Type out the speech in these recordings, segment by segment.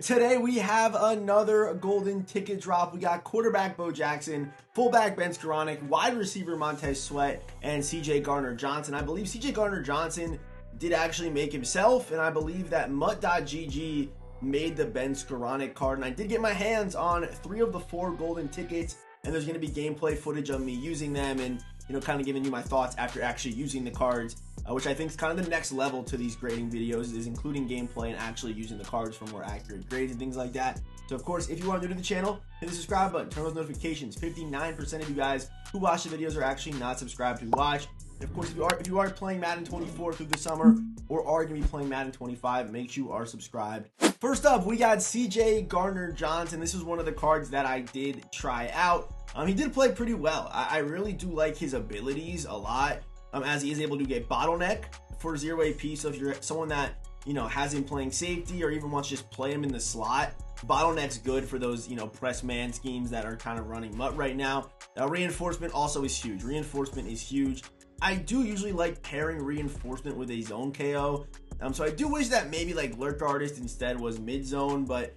Today we have another golden ticket drop. We got quarterback Bo Jackson, fullback Ben Skowronek, wide receiver Montez Sweat, and CJ Gardner-Johnson. I believe CJ Gardner-Johnson did actually make himself, and I believe that Mutt.gg made the Ben Skowronek card. And I did get my hands on 3 of the 4 golden tickets, and there's going to be gameplay footage of me using them and, you know, kind of giving you my thoughts after actually using the cards, which I think is kind of the next level to these grading videos, is including gameplay and actually using the cards for more accurate grades and things like that. So of course, if you are new to the channel, hit the subscribe button, turn on those notifications. 59% of you guys who watch the videos are actually not subscribed to watch. And of course, if you are playing Madden 24 through the summer or are going to be playing Madden 25, make sure you are subscribed. First up, we got CJ Gardner-Johnson. This was one of the cards that I did try out. He did play pretty well. I really do like his abilities a lot. As he is able to get bottleneck for 0 AP. So if you're someone that, you know, has him playing safety or even wants to just play him in the slot, bottleneck's good for those, you know, press man schemes that are kind of running Mutt right now. Reinforcement also is huge. Reinforcement is huge. I do usually like pairing reinforcement with a zone KO. So I do wish that maybe like Lurk Artist instead was mid zone, but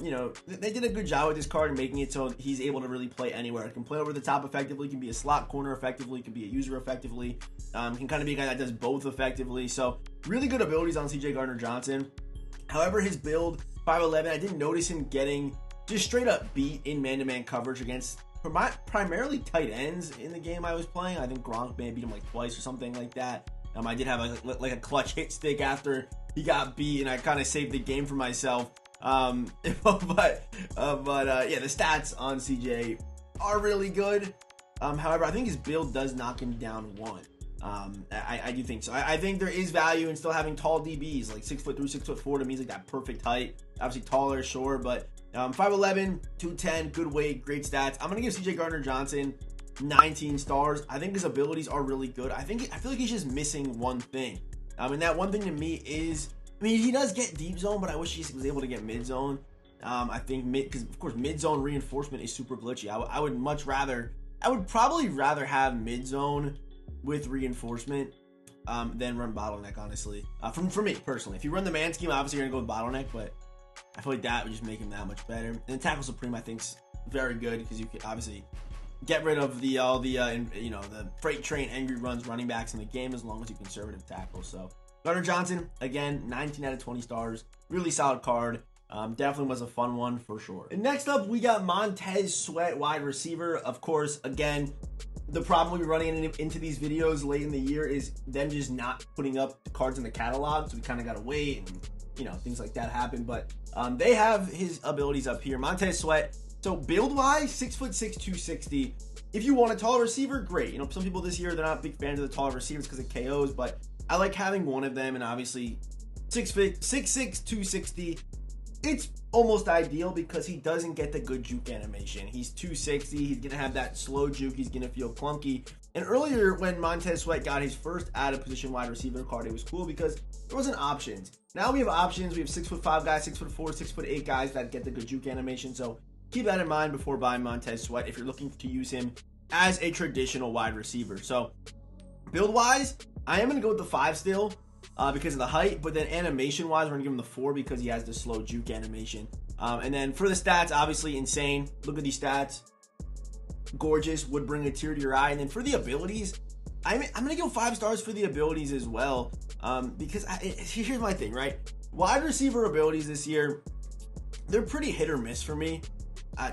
you know, they did a good job with this card and making it so he's able to really play anywhere. He can play over the top effectively, can be a slot corner effectively, can be a user effectively, can kind of be a guy that does both effectively. So really good abilities on CJ Gardner-Johnson. However, his build 5'11", I didn't notice him getting just straight up beat in man-to-man coverage against primarily tight ends in the game I was playing. I think Gronk may have beat him like twice or something like that. I did have a clutch hit stick after he got beat, and I kind of saved the game for myself. Yeah, the stats on CJ are really good. However, I think his build does knock him down 1. I do think so. I think there is value in still having tall DBs, like 6'3", 6'4". To me, is like that perfect height. Obviously taller, sure, but 5'11", 210, good weight, great stats. I'm gonna give CJ Gardner-Johnson 19 stars. I think his abilities are really good. I feel like he's just missing one thing. And that one thing to me is, I mean, he does get deep zone, but I wish he was able to get mid zone. I think because of course mid zone reinforcement is super glitchy. I would probably rather have mid zone with reinforcement than run bottleneck, honestly. For me personally, if you run the man scheme, obviously you're gonna go with bottleneck, but I feel like that would just make him that much better. And tackle supreme, I think, is very good because you can obviously get rid of the freight train angry runs running backs in the game as long as you conservative tackle. So Gardner-Johnson, again, 19 out of 20 stars. Really solid card. Definitely was a fun one for sure. And next up, we got Montez Sweat, wide receiver. Of course, again, the problem we're running into these videos late in the year is them just not putting up the cards in the catalog. So we kind of got to wait and, you know, things like that happen. But they have his abilities up here. Montez Sweat. So build-wise, 6'6", 260. If you want a tall receiver, great. You know, some people this year, they're not big fans of the tall receivers because of KOs, but I like having one of them, and obviously 6'6", 260. It's almost ideal because he doesn't get the good juke animation. He's 260. He's going to have that slow juke. He's going to feel clunky. And earlier when Montez Sweat got his first out-of-position wide receiver card, it was cool because there wasn't options. Now we have options. We have 6'5" guys, 6'4", 6'8" guys that get the good juke animation. So keep that in mind before buying Montez Sweat if you're looking to use him as a traditional wide receiver. So build-wise, I am going to go with the 5 still because of the height, but then animation-wise, we're going to give him the 4 because he has the slow juke animation. And then for the stats, obviously insane. Look at these stats. Gorgeous. Would bring a tear to your eye. And then for the abilities, I'm going to go 5 stars for the abilities as well because here's my thing, right? Wide receiver abilities this year, they're pretty hit or miss for me.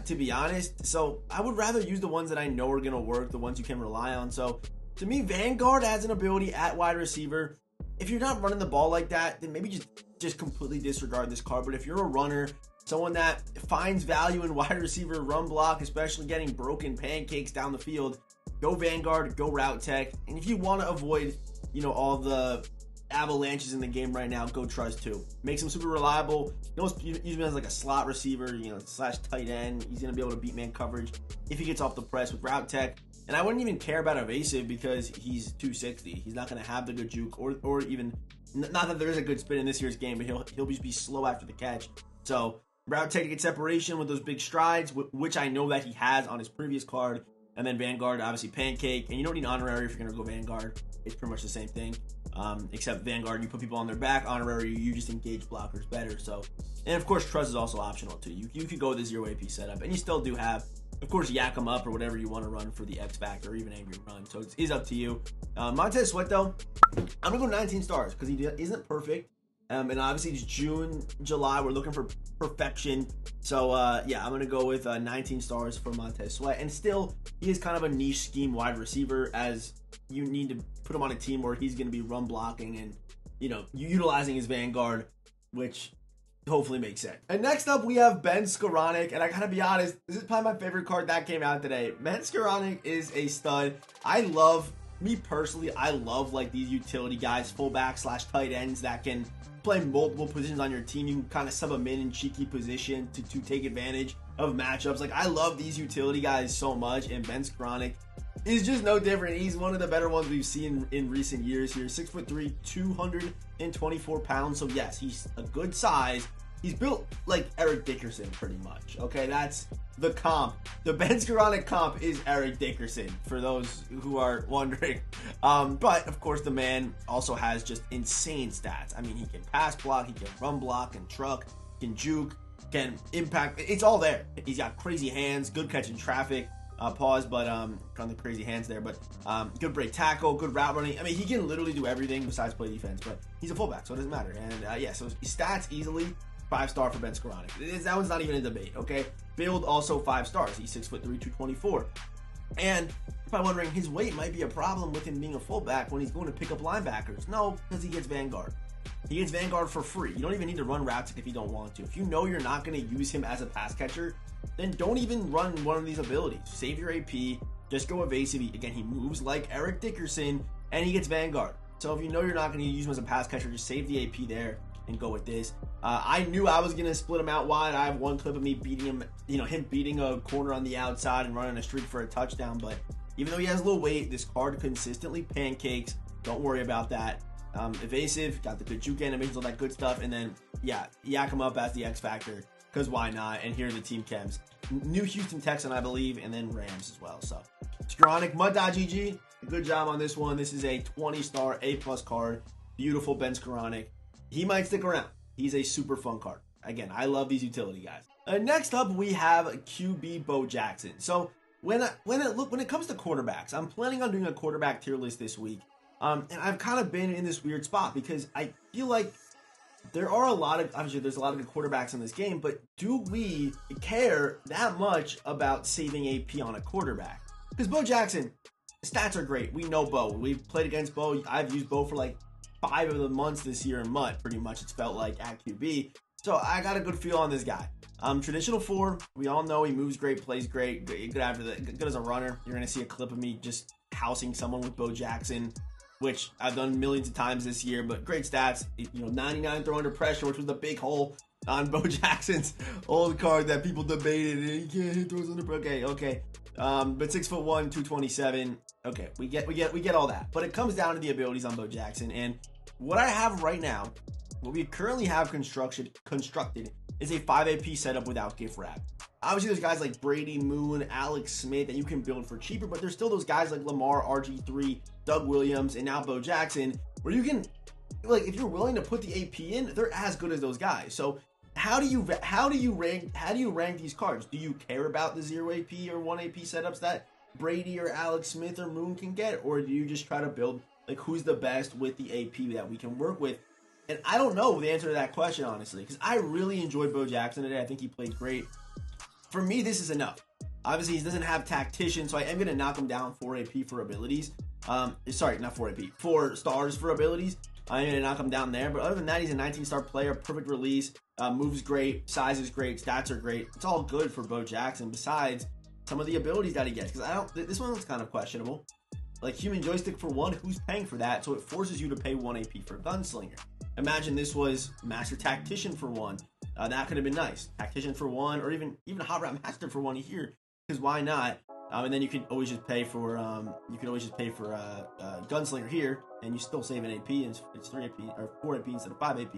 To be honest, so I would rather use the ones that I know are going to work, the ones you can rely on. So to me, Vanguard has an ability at wide receiver. If you're not running the ball like that, then maybe just completely disregard this card. But if you're a runner, someone that finds value in wide receiver run block, especially getting broken pancakes down the field, go Vanguard, go Route Tech. And if you want to avoid, you know, all the avalanches in the game right now, go Trust 2. Makes him super reliable. Use him as like a slot receiver, you know, slash tight end. He's gonna be able to beat man coverage if he gets off the press with Route Tech. And I wouldn't even care about evasive because he's 260. He's not gonna have the good juke or even, not that there is a good spin in this year's game, but he'll just be slow after the catch. So Route Tech to get separation with those big strides, which I know that he has on his previous card. And then Vanguard, obviously pancake. And you don't need honorary if you're gonna go Vanguard. It's pretty much the same thing. Except Vanguard, you put people on their back. Honorary, you just engage blockers better. So, and of course, Trust is also optional too. You could go with the 0 AP setup, and you still do have, of course, Yak 'em Up or whatever you want to run for the X Factor or even Angry Run. So it's up to you. Montez Sweat though, I'm gonna go 19 stars because he isn't perfect. And obviously it's June, July. We're looking for perfection. So, yeah, I'm going to go with 19 stars for Montez Sweat. And still, he is kind of a niche scheme wide receiver, as you need to put him on a team where he's going to be run blocking and, you know, utilizing his Vanguard, which hopefully makes sense. And next up, we have Ben Skowronek. And I got to be honest, this is probably my favorite card that came out today. Ben Skowronek is a stud. Me personally, I love like these utility guys, fullback / tight ends that can play multiple positions on your team. You can kind of sub them in cheeky position to take advantage of matchups. Like, I love these utility guys so much, and Ben Skowronek is just no different. He's one of the better ones we've seen in recent years here. 6'3", 224 pounds. So yes, he's a good size. He's built like Eric Dickerson pretty much. Okay, that's the comp. The Ben Skowronek comp is Eric Dickerson, for those who are wondering. But of course, the man also has just insane stats. I mean, he can pass block, he can run block, can truck, can juke, can impact. It's all there. He's got crazy hands, good catch in traffic. Pause, but from the crazy hands there. But good break tackle, good route running. I mean, he can literally do everything besides play defense. But he's a fullback, so it doesn't matter. And yeah, so stats easily. 5-star for Ben Skowronek. That one's not even a debate, okay? Build also 5 stars. He's 6'3", 224. And you're probably wondering, his weight might be a problem with him being a fullback when he's going to pick up linebackers. No, because he gets Vanguard. He gets Vanguard for free. You don't even need to run routes if you don't want to. If you know you're not going to use him as a pass catcher, then don't even run one of these abilities. Save your AP. Just go evasive. Again, he moves like Eric Dickerson, and he gets Vanguard. So if you know you're not going to use him as a pass catcher, just save the AP there and go with this. I knew I was going to split him out wide. I have one clip of me beating him, him beating a corner on the outside and running a streak for a touchdown. But even though he has a little weight, this card consistently pancakes. Don't worry about that. Evasive, got the good juke animations, all that good stuff. And then, yeah, yak him up as the X Factor, because why not? And here are the team chems. New Houston Texan, I believe, and then Rams as well. So, Skowronek, Mud.gg, good job on this one. This is a 20-star A+ card. Beautiful Ben Skowronek. He might stick around. He's a super fun card. Again, I love these utility guys. Next up, we have QB Bo Jackson. So when it comes to quarterbacks, I'm planning on doing a quarterback tier list this week. And I've kind of been in this weird spot because I feel like there's a lot of good quarterbacks in this game, but do we care that much about saving AP on a quarterback? Because Bo Jackson, stats are great. We know Bo. We've played against Bo. I've used Bo for like 5 of the months this year in MUT, pretty much. It's felt like at QB. So I got a good feel on this guy. Traditional 4, we all know he moves great, plays great, good as a runner. You're going to see a clip of me just housing someone with Bo Jackson, which I've done millions of times this year, but great stats. 99 throw under pressure, which was the big hole on Bo Jackson's old card that people debated. He can't hit throws under pressure. Okay. But 6'1", 227. Okay, we get all that. But it comes down to the abilities on Bo Jackson. And what I have right now, what we currently have constructed is a 5 AP setup without gift wrap. Obviously, there's guys like Brady, Moon, Alex Smith that you can build for cheaper, but there's still those guys like Lamar, RG3, Doug Williams, and now Bo Jackson, where you can, like, if you're willing to put the AP in, they're as good as those guys. So how do you rank these cards? Do you care about the 0 AP or 1 AP setups that Brady or Alex Smith or Moon can get, or do you just try to build like who's the best with the AP that we can work with? And I don't know the answer to that question, honestly, because I really enjoyed Bo Jackson today. I think he played great. For me, this is enough. Obviously, he doesn't have tactician, so I am going to knock him down 4 AP for abilities. Sorry, not 4 AP, 4 stars for abilities. I'm going to knock him down there. But other than that, he's a 19-star player, perfect release, moves great, size is great, stats are great. It's all good for Bo Jackson, besides some of the abilities that he gets. Because this one was kind of questionable. Like human joystick for 1, who's paying for that? So it forces you to pay 1 AP for Gunslinger. Imagine this was Master Tactician for 1. That could have been nice. Tactician for 1, or even Hot Route Master for 1 here, because why not? And then you could always just pay for Gunslinger here, and you still save an AP, and it's 3 AP or 4 AP instead of 5 AP.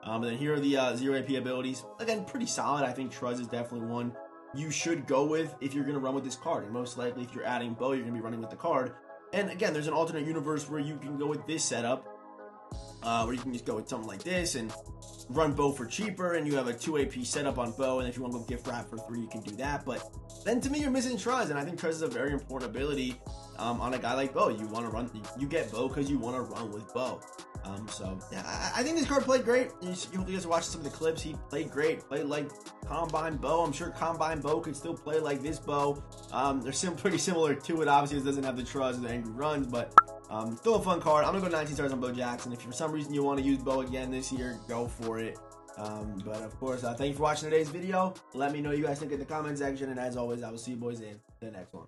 And then here are the 0 AP abilities. Again, pretty solid. I think Truz is definitely one you should go with if you're going to run with this card. And most likely, if you're adding Bo, you're going to be running with the card. And again, there's an alternate universe where you can go with this setup where you can just go with something like this and run Bo for cheaper, and you have a 2 AP setup on Bo, and if you want to go gift wrap for 3, you can do that. But then to me, you're missing Truz, and I think Truz is a very important ability on a guy like Bo. You want to run, you get Bo because you want to run with Bo. So yeah, I think this card played great. You guys are watching some of the clips. He played great, played like Combine Bo. I'm sure Combine Bo could still play like this Bo. They're pretty similar to it. Obviously, it doesn't have the Truz or the angry runs, but still a fun card. I'm gonna go 19 stars on Bo Jackson. If for some reason you want to use Bo again this year, go for it. But of course, thank you for watching today's video. Let me know what you guys think in the comment section, and as always, I will see you boys in the next one.